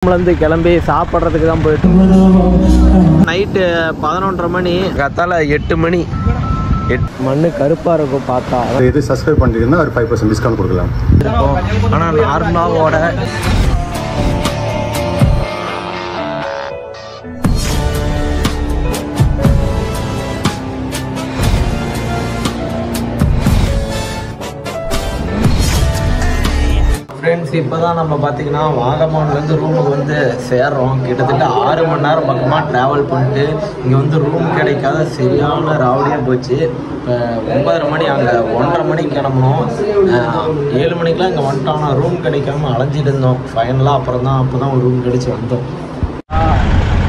இருந்து கிளம்பி சாப்பிட்றதுக்கு தான் போயிட்டு நைட்டு 11:30 மணி காத்தால 8 மணி மண்ணு கருப்பாக இருக்கும் பார்த்தா. இது சப்ஸ்கிரைப் பண்ணிட்டீங்கன்னா ஒரு 5% டிஸ்கவுண்ட் கொடுக்கலாம் இருக்கும். ஆனால் நார்மலாவோட ஃப்ரெண்ட்ஸ் இப்போ தான் நம்ம பார்த்திங்கன்னா வாகமான்லேருந்து ரூமுக்கு வந்து சேர்றோம். கிட்டத்தட்ட 6 மணி நேரம் பக்கமாக ட்ராவல் பண்ணிட்டு இங்கே வந்து ரூம் கிடைக்காத சரியான ராவடியாக போச்சு. இப்போ 9:30 மணி, அங்கே 1:30 மணிக்கு கிளம்பணும். 7 மணிக்கெலாம் இங்கே வந்துட்டோம். ஆனால் ரூம் கிடைக்காம அலைஞ்சிட்டு இருந்தோம். ஃபைனலாக அப்போ தான் ஒரு ரூம் கிடச்சி வந்தோம்.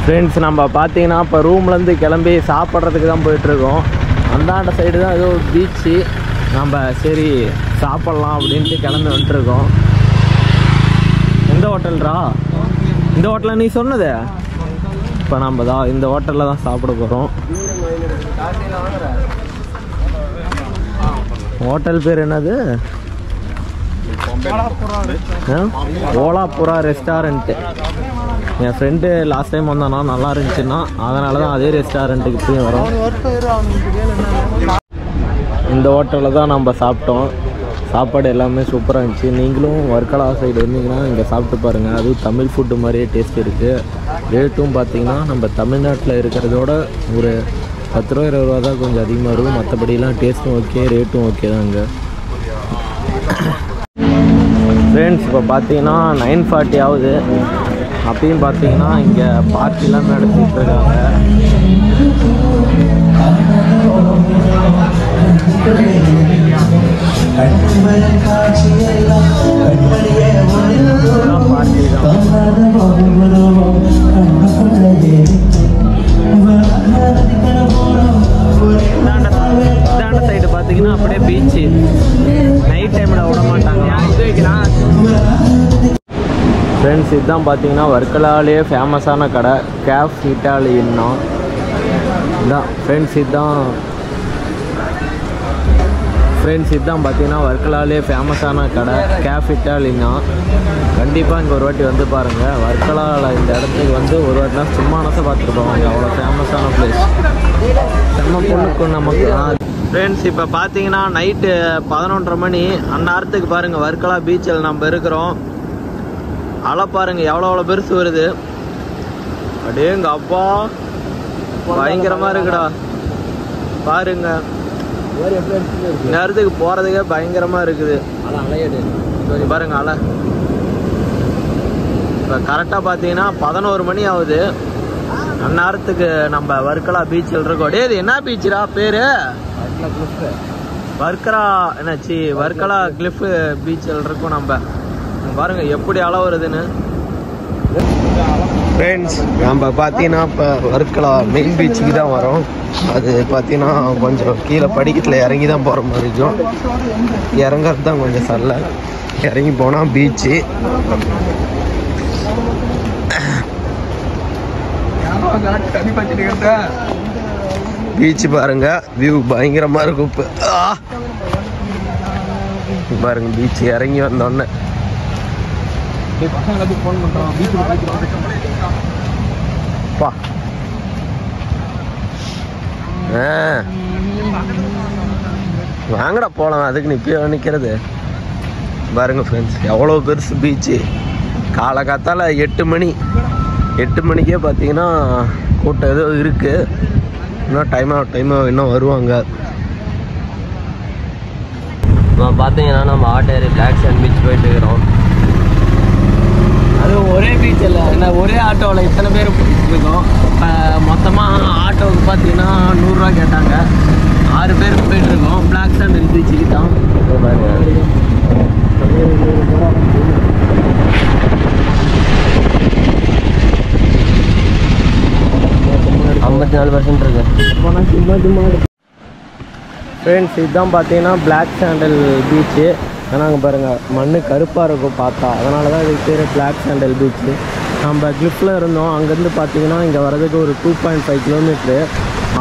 ஃப்ரெண்ட்ஸ் நம்ம பார்த்தீங்கன்னா இப்போ ரூம்லேருந்து கிளம்பி சாப்பிட்றதுக்கு தான் போயிட்டுருக்கோம். அந்தாண்ட சைடு தான் ஏதோ பீச்சு. நம்ம சரி சாப்பிட்லாம் அப்படின்ட்டு கிளம்பி வந்துட்டுருக்கோம். எந்த ஹோட்டல்ரா? இந்த ஹோட்டலில் நீ சொன்னது இப்போ நம்ம தான் இந்த ஹோட்டலில் தான் சாப்பிட போகிறோம். ஹோட்டல் பேர் என்னது? ஓலாபுரா ரெஸ்டாரண்ட்டு. என் ஃப்ரெண்டு லாஸ்ட் டைம் வந்தானா நல்லா இருந்துச்சுன்னா அதனால தான் அதே ரெஸ்டாரண்ட்டுக்கு போய் வரோம். இந்த ஹோட்டலில் தான் நம்ம சாப்பிட்டோம். சாப்பாடு எல்லாமே சூப்பராக இருந்துச்சு. நீங்களும் வர்க்கலா சைடு இருந்தீங்கன்னா இங்கே சாப்பிட்டு பாருங்கள். அதுவும் தமிழ் ஃபுட்டு மாதிரியே டேஸ்ட் இருக்குது. ரேட்டும் பார்த்திங்கன்னா நம்ம தமிழ்நாட்டில் இருக்கிறதோட ஒரு 10 ரூபா 20 ரூபா தான் கொஞ்சம் அதிகமாக இருக்கும். மற்றபடிலாம் டேஸ்ட்டும் ஓகே, ரேட்டும் ஓகே தான் இங்கே. ஃப்ரெண்ட்ஸ் இப்போ பார்த்தீங்கன்னா 9:40 ஆகுது. அப்பயும் பார்த்தீங்கன்னா இங்கே பார்ட்டிலாம் நடத்திட்டு இருக்காங்க. சைடு பார்த்தீங்கன்னா அப்படியே பீச்சு. நைட் டைமில் விட மாட்டாங்க. ஃப்ரெண்ட்ஸ் இதுதான் பார்த்தீங்கன்னா வர்க்கலாலே ஃபேமஸான கடை கேஃப் இட்டாலியன்னா இதுதான். ஃப்ரெண்ட்ஸ் இதுதான் பார்த்தீங்கன்னா வர்க்கலாலே ஃபேமஸான கடை கேஃப் இட்டாலியன்னா. கண்டிப்பாக இங்கே ஒரு வாட்டி வந்து பாருங்கள். வர்க்கலாவில் இந்த இடத்துக்கு வந்து ஒரு வாட்டினா சும்மா நசை பார்த்துட்டு போவாங்க. அவ்வளோ ஃபேமஸான பிளேஸ். செம்ம பொண்ணுக்கு நமக்கு. ஃப்ரெண்ட்ஸ் இப்போ பார்த்தீங்கன்னா நைட்டு 11:30 மணி. அந்நேரத்துக்கு பாருங்கள் வர்க்கலா பீச்சில் நம்ம இருக்கிறோம். அலை பாருங்கள் எவ்வளோ பெருசு வருது. அப்படியேங்க அப்பா பயங்கரமாக இருக்குடா பாருங்க. நேரத்துக்கு போகிறதுக்கே பயங்கரமாக இருக்குது. பாருங்க அலை. இப்போ கரெக்டாக பார்த்தீங்கன்னா 11 மணி ஆகுது. அந்நேரத்துக்கு நம்ம வர்க்கலா பீச்சில் இருக்கோம். டே இது என்ன பீச்சுடா பேர்? வர்க்கலா கிளிஃப் பீச்சில் இருக்கோம் நம்ம. பாருங்க எப்படி அலை வருதுன்னு. ஃப்ரெண்ட்ஸ் நம்ம பார்த்தீங்கன்னா இப்போ வர்க்கலா மெயின் பீச்சுக்கு தான் வரோம். அது பார்த்தீங்கன்னா கொஞ்சம் கீழே படிக்கட்டில் இறங்கி தான் போகிற மாதிரி இருக்கும். இறங்கிறது தான் கொஞ்சம் சல்ல. இறங்கி போனால் பீச்சு. பீச்சு பாருங்க வியூ பயங்கரமாக இருக்கும். இப்போ பாருங்க பீச்சு இறங்கி வந்தோடனே வாங்கடா போகலாம். அதுக்கு நீ இப்பயே நிற்கிறது பாருங்க. ஃப்ரெண்ட்ஸ் எவ்வளோ பெருசு பீச்சு. காலகாத்தால 8 மணிக்கே பார்த்தீங்கன்னா கூட்டம் ஏதோ இருக்குது. இன்னும் டைம் இன்னும் வருவாங்க. பார்த்தீங்கன்னா நம்ம ஆட்டேரி பிளாக் சாண்ட் பீச் போயிட்டு இருக்கிறோம். அது ஒரே பீச் இல்லை, ஏன்னா ஒரே ஆட்டோவில் இத்தனை பேர் இருக்கோம். இப்போ மொத்தமாக ஆட்டோவுக்கு பார்த்தீங்கன்னா 100 ரூபா கேட்டாங்க. 6 பேருக்கு போயிட்டுருக்கோம். பிளாக் சாண்ட் பீச்சுக்கு தான். 54% இருக்கு. ஃப்ரெண்ட்ஸ் இதுதான் பார்த்தீங்கன்னா பிளாக் சாண்டல் பீச்சு. ஏன்னா அங்கே பாருங்கள் மண் கருப்பாக இருக்கும் பார்த்தா. அதனால தான் இதுக்கு பேர் பிளாக் சாண்டல் பீச்சு. நம்ம கிளிஃபில் இருந்தோம். அங்கேருந்து பார்த்தீங்கன்னா இங்கே வரதுக்கு ஒரு 2.5 கிலோமீட்ரு.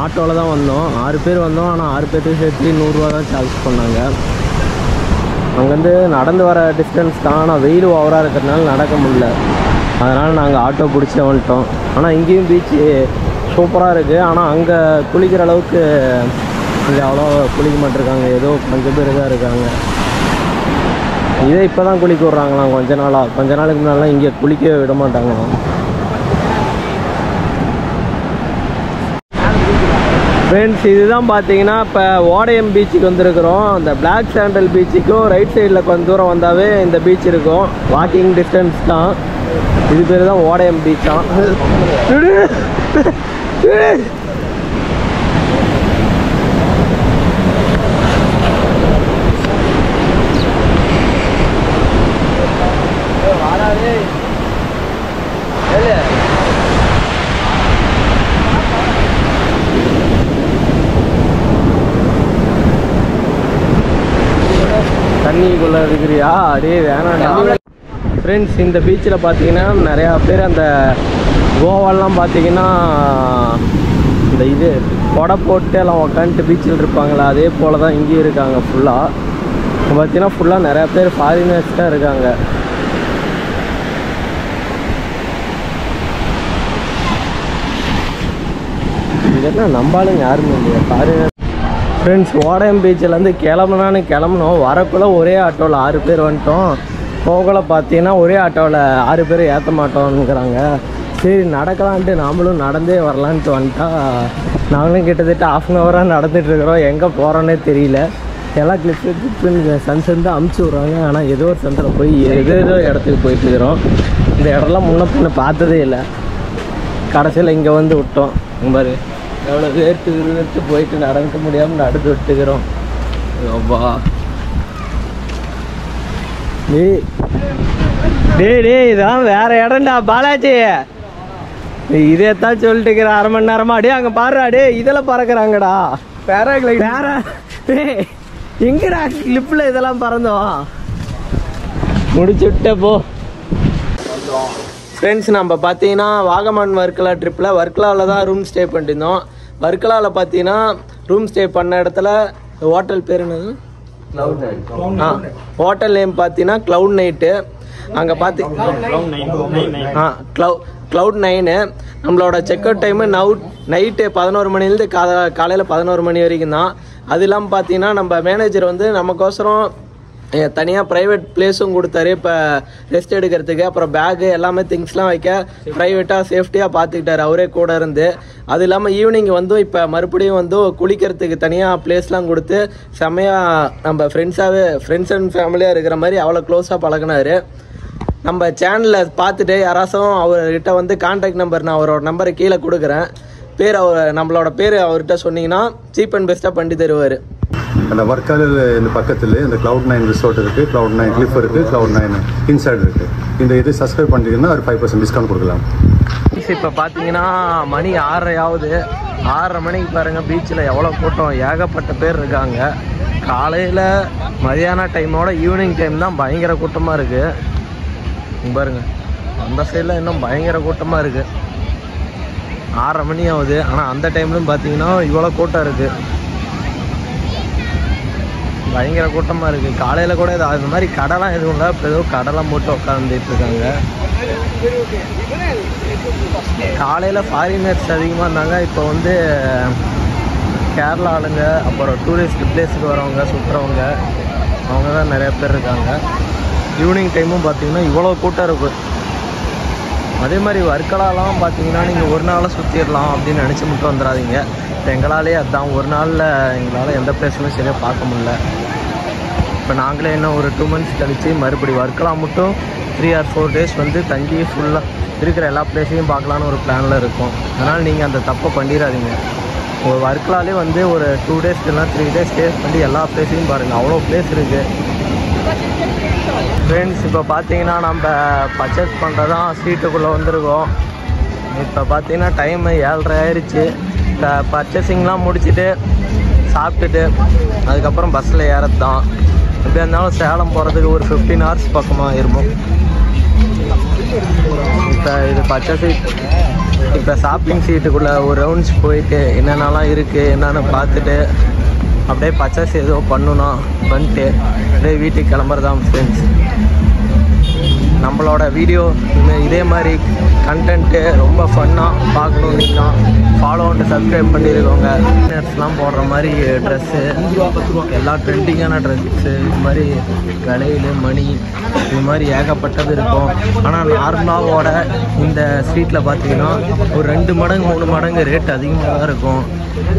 ஆட்டோவில் தான் வந்தோம். 6 பேர் வந்தோம். ஆனால் 6 பேர்த்துக்கு சேர்த்து 100 ரூபா தான் சார்ஜ் பண்ணாங்க. அங்கேருந்து நடந்து வர டிஸ்டன்ஸ் தான். ஆனால் வெயில் ஓவராக இருக்கிறதுனால நடக்க முடியல. அதனால் நாங்கள் ஆட்டோ பிடிச்சி வந்துட்டோம். ஆனால் இங்கேயும் பீச்சு சூப்பராக இருக்குது. ஆனால் அங்கே குளிக்கிற அளவுக்கு இங்கே அவ்வளோ குளிக்க மாட்டிருக்காங்க. ஏதோ கொஞ்சம் பேர் தான் இருக்காங்க. இதே இப்போ தான் குளிக்க விட்றாங்களாம் கொஞ்ச நாளுக்கு முன்னாடிலாம் இங்கே குளிக்க விட மாட்டாங்களாம். ஃப்ரெண்ட்ஸ், இதுதான் பார்த்தீங்கன்னா இப்போ ஓடையம் பீச்சுக்கு வந்திருக்கிறோம். அந்த பிளாக் சாண்டல் பீச்சுக்கும் ரைட் சைடில் கொஞ்சம் தூரம் வந்தாவே இந்த பீச் இருக்கும். வாக்கிங் டிஸ்டன்ஸ் தான். இது பேர் தான் ஓடையம் பீச் தான். தண்ணிக்குள்ளே இருக்கிறியா? அடே வேணாண்டா. ஃப்ரெண்ட்ஸ், இந்த பீச்சில் பார்த்தீங்கன்னா நிறையா பேர் அந்த கோவாலாம் பார்த்தீங்கன்னா இந்த இது கொடை போட்டு எல்லாம் உக்காந்துட்டு பீச்சில் இருப்பாங்களா, அதே போல் தான் இங்கேயும் இருக்காங்க. ஃபுல்லாக பார்த்தீங்கன்னா ஃபுல்லாக நிறையா பேர் ஃபாரினர்ஸ் தான் இருக்காங்க. இதெல்லாம் நம்பாலும் யாருமே இல்லையா ஃபாரினர். ஃப்ரெண்ட்ஸ், ஓடையம் பீச்சிலேருந்து கிளம்புனோம். வரக்குள்ளே ஒரே ஆட்டோவில் 6 பேர் வந்துட்டோம். போகலை பார்த்தீங்கன்னா ஒரே ஆட்டோவில் 6 பேர் ஏற்ற மாட்டோம்னுங்கிறாங்க. சரி நடக்கலான்ட்டு நாமளும் நடந்தே வரலான்ட்டு வந்துட்டா. நாங்களும் கிட்டத்தட்ட ½ நடந்துகிட்ருக்குறோம். எங்கே போகிறோன்னே தெரியல. எல்லாம் கிளிப்பு சன்செட் தான் அமுச்சு விட்றாங்க. ஆனால் ஏதோ ஒரு சென்டரில் போய் ஏதோ இடத்துக்கு போயிட்டுருக்குறோம். இந்த இடம்லாம் முன்ன பின்ன பார்த்ததே இல்லை. கடைசியில் இங்கே வந்து விட்டோம். பாரு எவ்வளோ வேர்த்து போயிட்டு நடக்க முடியாமல் நடந்து விட்டுக்கிறோம். அப்பா டேய் இதான் வேற இடம்டா பாலாஜி. இதே தான் சொல்லிட்டுக்கிற 1/2 மணி நேரமா. டே அங்கே பாருடா. டே இதெல்லாம் பறக்குறாங்கடா. டே எங்கடா கிளிப்பில் இதெல்லாம் பறந்தோம். முடிச்சு விட்ட போ. ஃப்ரெண்ட்ஸ், நம்ம பார்த்தீங்கன்னா வாகமான் வர்க்கலா ட்ரிப்பில் வர்க்கலாவில் தான் ரூம் ஸ்டே பண்ணியிருந்தோம். வர்க்கலாவில் பார்த்தீங்கன்னா ரூம் ஸ்டே பண்ண இடத்துல ஹோட்டல் பேர் என்னது? ஹோட்டல் நேம் பார்த்தீங்கன்னா க்ளவுட் நைட்டு. அங்கே க்ளவுட் 9. நம்மளோட செக் அவுட் டைமு நைட்டு 11 மணிலேருந்து காலையில் 11 மணி வரைக்கும் தான். அது இல்லாமல் பார்த்தீங்கன்னா நம்ம மேனேஜர் வந்து நமக்கோசரம் தனியாக ப்ரைவேட் பிளேஸும் கொடுத்தாரு. இப்போ ரெஸ்ட் எடுக்கிறதுக்கு அப்புறம் பேகு எல்லாமே திங்ஸ்லாம் வைக்க ப்ரைவேட்டாக சேஃப்டியாக பார்த்துக்கிட்டாரு அவரே கூட இருந்து. அது இல்லாமல் ஈவினிங் வந்து இப்போ மறுபடியும் வந்து குளிக்கிறதுக்கு தனியாக பிளேஸ்லாம் கொடுத்து செம்மையாக நம்ம ஃப்ரெண்ட்ஸ் அண்ட் ஃபேமிலியாக இருக்கிற மாதிரி அவ்வளோ க்ளோஸாக பழகினார். நம்ம சேனலில் பார்த்துட்டு யாராச்சும் அவர்கிட்ட வந்து கான்டாக்ட் நம்பர், நான் அவரோட நம்பரை கீழே கொடுக்குறேன். நம்மளோட பேர் அவர்கிட்ட சொன்னீங்கன்னா சீப் அண்ட் பெஸ்ட்டாக பண்ணி தருவார். அந்த வர்க்காலில் இந்த பக்கத்தில் இந்த Cloud 9 ரிசார்ட் இருக்குது, Cloud 9 கிளிஃப் இருக்குது, Cloud 9 இன்சைட் இருக்குது. இந்த இது சப்ஸ்கிரைப் பண்ணிட்டீங்கன்னா ஒரு 5% டிஸ்கவுண்ட் கொடுக்கலாம். இப்போ பார்த்தீங்கன்னா மணி 6:30 ஆகுது. 6:30 மணிக்கு பாருங்கள் பீச்சில் எவ்வளோ கூட்டம், ஏகப்பட்ட பேர் இருக்காங்க. காலையில் மதியான டைமோட ஈவினிங் டைம் தான் பயங்கர கூட்டமாக இருக்குது. பாருங்கள் அந்த சைடில் இன்னும் பயங்கர கூட்டமாக இருக்குது. 6:30 மணி ஆகுது. ஆனால் அந்த டைம்லையும் பார்த்தீங்கன்னா இவ்வளோ கூட்டம் இருக்குது. பயங்கர கூட்டமாக இருக்குது. காலையில் கூட அந்த மாதிரி கடைலாம் எதுவும் இல்லை. இப்போ ஏதோ கடைலாம் போட்டு உட்காந்துட்டு இருக்காங்க. காலையில் ஃபாரினர்ஸ் அதிகமாக இருந்தாங்க. இப்போ வந்து கேரளா ஆளுங்க, அப்புறம் டூரிஸ்ட் பிளேஸுக்கு வரவங்க, சுற்றுறவங்க, அவங்க தான் நிறைய பேர் இருக்காங்க. ஈவினிங் டைமும் பார்த்தீங்கன்னா இவ்வளோ கூட்டம் இருக்குது. அதே மாதிரி வர்க்கலாலாம் பார்த்தீங்கன்னா நீங்கள் ஒரு நாளில் சுற்றிடலாம் அப்படின்னு நினச்சி மட்டும் வந்துடாதீங்க. எங்களாலே அதுதான் ஒரு நாளில் எங்களால் எந்த பிளேஸுமே சரியாக பார்க்க முடியல. இப்போ நாங்களே இன்னும் ஒரு 2 months கழித்து மறுபடி வர்க்கலா மட்டும் 3 or 4 days வந்து தங்கி ஃபுல்லாக இருக்கிற எல்லா பிளேஸையும் பார்க்கலான்னு ஒரு பிளானில் இருக்கும். அதனால் நீங்கள் அந்த தப்பை பண்ணிடாதீங்க. ஒரு வர்க்கலாலே வந்து ஒரு 2 days இல்லைனா 3 days ஸ்டே பண்ணி எல்லா பிளேஸையும் பாருங்கள். அவ்வளோ பிளேஸ் இருக்குது. ஃப்ரெண்ட்ஸ், இப்போ பார்த்தீங்கன்னா நம்ம பர்ச்சேஸ் பண்ணுறதான் ஸ்ட்ரீட்டுக்குள்ளே வந்திருக்கோம். இப்போ பார்த்தீங்கன்னா டைமு 7:30 ஆயிடுச்சு. பர்ச்சேசிங்லாம் முடிச்சுட்டு சாப்பிட்டுட்டு அதுக்கப்புறம் பஸ்ஸில் ஏறது தான். எப்படி இருந்தாலும் சேலம் போகிறதுக்கு ஒரு 15 hours பக்கமாக இருக்கும். இப்போ இது இப்போ ஷாப்பிங் சீட்டுக்குள்ளே ஒரு ரவுண்ட்ஸ் போயிட்டு என்னென்னலாம் இருக்குது என்னென்னு பார்த்துட்டு அப்படியே பர்ச்சேஸ் ஏதோ பண்ணணும் பண்ணிட்டு அப்படியே வீட்டுக்கு கிளம்புறதான் ஃப்ரெண்ட்ஸ். நம்மளோட வீடியோ இதே மாதிரி கண்டென்ட்டு ரொம்ப ஃபன்னாக பார்க்கணுன்னா ஃபாலோ அண்ட் சப்ஸ்கிரைப் பண்ணியிருக்கோங்க. பிகினர்ஸ்லாம் போடுற மாதிரி ட்ரெஸ்ஸு, எல்லா ட்ரெண்டிங்கான ட்ரெஸ்ஸு, இது மாதிரி கலையில் மணி, இது மாதிரி ஏகப்பட்டது இருக்கும். ஆனால் நார்மலாவோட இந்த ஸ்ட்ரீட்டில் பார்த்தீங்கன்னா ஒரு 2 மடங்கு 3 மடங்கு ரேட் அதிகமாக தான் இருக்கும்.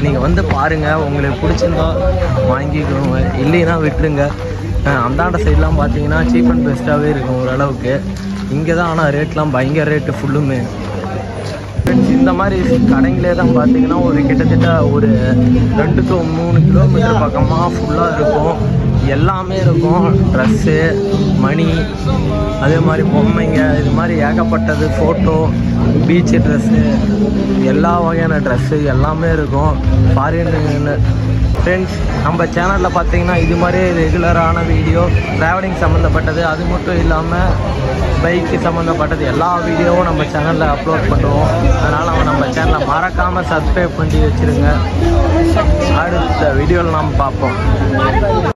நீங்கள் வந்து பாருங்கள், உங்களுக்கு பிடிச்சிருந்தா வாங்கிக்கோங்க, இல்லைன்னா விட்டுருங்க. அந்தாண்ட சைட்லாம் பார்த்தீங்கன்னா சீப் அண்ட் பெஸ்ட்டாகவே இருக்கும் ஓரளவுக்கு. இங்கே தான் ஆனால் ரேட்லாம் பயங்கர ரேட்டு ஃபுல்லுமே. இந்த மாதிரி கடைங்களே தான் பார்த்தீங்கன்னா ஒரு கிட்டத்தட்ட ஒரு 2 to 3 கிலோமீட்டர் பக்கமாக ஃபுல்லாக இருக்கும். எல்லாமே இருக்கும், ட்ரெஸ்ஸு, மணி, அதே மாதிரி பொம்மைங்க, இது மாதிரி ஏகப்பட்டது, ஃபோட்டோ, பீச்சு ட்ரெஸ்ஸு, எல்லா வகையான ட்ரெஸ்ஸு எல்லாமே இருக்கும். ஃபாரின் ஃப்ரெண்ட்ஸ், நம்ம சேனலில் பார்த்தீங்கன்னா இது மாதிரி ரெகுலரான வீடியோ ட்ராவலிங் சம்மந்தப்பட்டது, அது மட்டும் இல்லாமல் பைக்கு சம்மந்தப்பட்டது எல்லா வீடியோவும் நம்ம சேனலில் அப்லோட் பண்ணுவோம். அதனால் நம்ம சேனலை மறக்காமல் சப்ஸ்கிரைப் பண்ணி வச்சுருங்க. அடுத்த வீடியோவில் நாம் பார்ப்போம்.